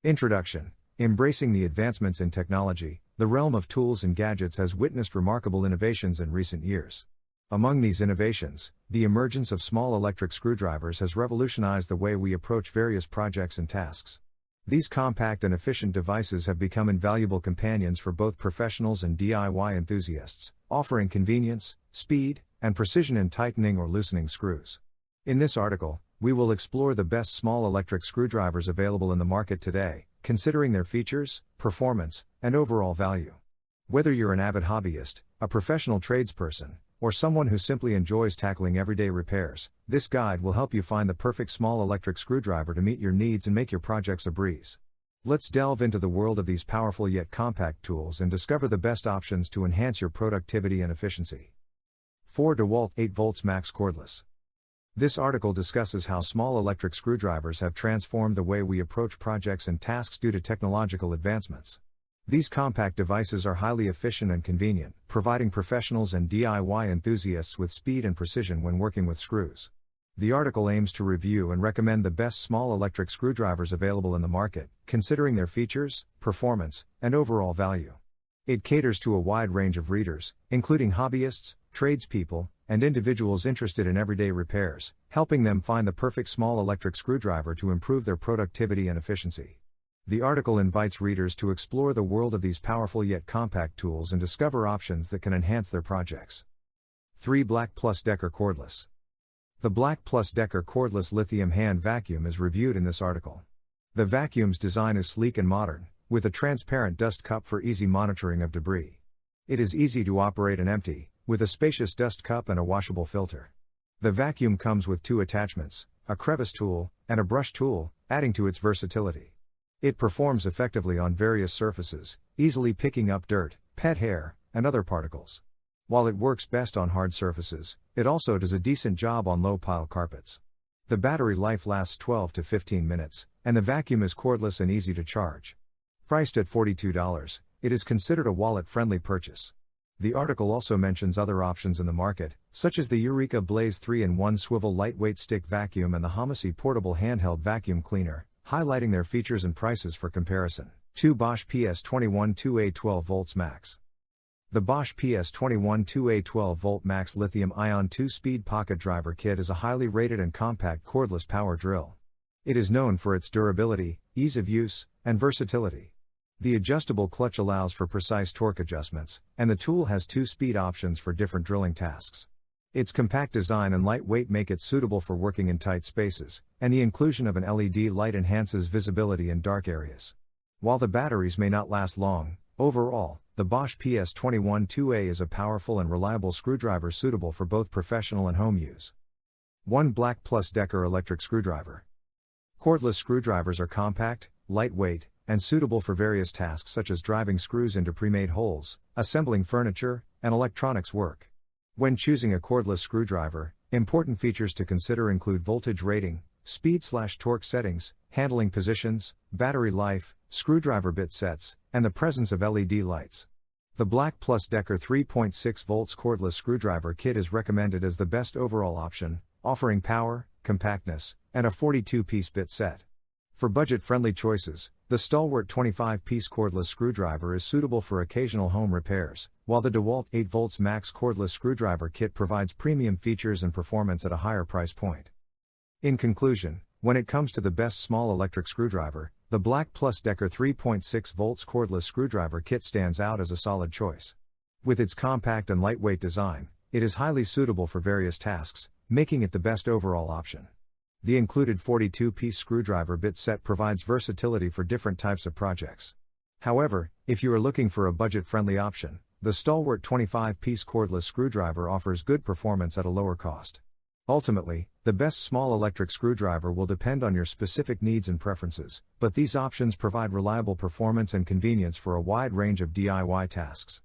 Introduction. Embracing the advancements in technology, the realm of tools and gadgets has witnessed remarkable innovations in recent years. Among these innovations, the emergence of small electric screwdrivers has revolutionized the way we approach various projects and tasks. These compact and efficient devices have become invaluable companions for both professionals and DIY enthusiasts, offering convenience, speed, and precision in tightening or loosening screws. In this article, we will explore the best small electric screwdrivers available in the market today, considering their features, performance, and overall value. Whether you're an avid hobbyist, a professional tradesperson, or someone who simply enjoys tackling everyday repairs, this guide will help you find the perfect small electric screwdriver to meet your needs and make your projects a breeze. Let's delve into the world of these powerful yet compact tools and discover the best options to enhance your productivity and efficiency. 4. DeWalt 8V MAX Cordless. This article discusses how small electric screwdrivers have transformed the way we approach projects and tasks due to technological advancements. These compact devices are highly efficient and convenient, providing professionals and DIY enthusiasts with speed and precision when working with screws. The article aims to review and recommend the best small electric screwdrivers available in the market, considering their features, performance, and overall value. It caters to a wide range of readers, including hobbyists, tradespeople, and individuals interested in everyday repairs, helping them find the perfect small electric screwdriver to improve their productivity and efficiency. The article invites readers to explore the world of these powerful yet compact tools and discover options that can enhance their projects. 3. BLACKDECKER Cordless. The BLACKDECKER Cordless lithium hand vacuum is reviewed in this article. The vacuum's design is sleek and modern, with a transparent dust cup for easy monitoring of debris. It is easy to operate and empty, with a spacious dust cup and a washable filter. The vacuum comes with 2 attachments, a crevice tool, and a brush tool, adding to its versatility. It performs effectively on various surfaces, easily picking up dirt, pet hair, and other particles. While it works best on hard surfaces, it also does a decent job on low-pile carpets. The battery life lasts 12 to 15 minutes, and the vacuum is cordless and easy to charge. Priced at $42, it is considered a wallet-friendly purchase. The article also mentions other options in the market, such as the Eureka Blaze 3-in-1 swivel lightweight stick vacuum and the Homasi portable handheld vacuum cleaner, highlighting their features and prices for comparison. 2. Bosch PS212A 12V MAX. The Bosch PS212A 12V MAX lithium-ion 2-speed pocket driver kit is a highly rated and compact cordless power drill. It is known for its durability, ease of use, and versatility. The adjustable clutch allows for precise torque adjustments, and the tool has 2 speed options for different drilling tasks. Its compact design and lightweight make it suitable for working in tight spaces, and the inclusion of an LED light enhances visibility in dark areas. While the batteries may not last long, overall, the Bosch PS212A is a powerful and reliable screwdriver suitable for both professional and home use. 1. BLACKDECKER Electric Screwdriver. Cordless screwdrivers are compact, lightweight, and suitable for various tasks such as driving screws into pre-made holes, assembling furniture, and electronics work. When choosing a cordless screwdriver, important features to consider include voltage rating, speed/torque settings, handling positions, battery life, screwdriver bit sets, and the presence of LED lights. The BLACKDECKER 3.6V cordless screwdriver kit is recommended as the best overall option, offering power, compactness, and a 42-piece bit set. For budget-friendly choices, the stalwart 25-piece cordless screwdriver is suitable for occasional home repairs, while the DeWalt 8V MAX Cordless Screwdriver Kit provides premium features and performance at a higher price point. In conclusion, when it comes to the best small electric screwdriver, the BLACKDECKER 3.6V Cordless Screwdriver Kit stands out as a solid choice. With its compact and lightweight design, it is highly suitable for various tasks, making it the best overall option. The included 42-piece screwdriver bit set provides versatility for different types of projects. However, if you are looking for a budget-friendly option, the stalwart 25-piece cordless screwdriver offers good performance at a lower cost. Ultimately, the best small electric screwdriver will depend on your specific needs and preferences, but these options provide reliable performance and convenience for a wide range of DIY tasks.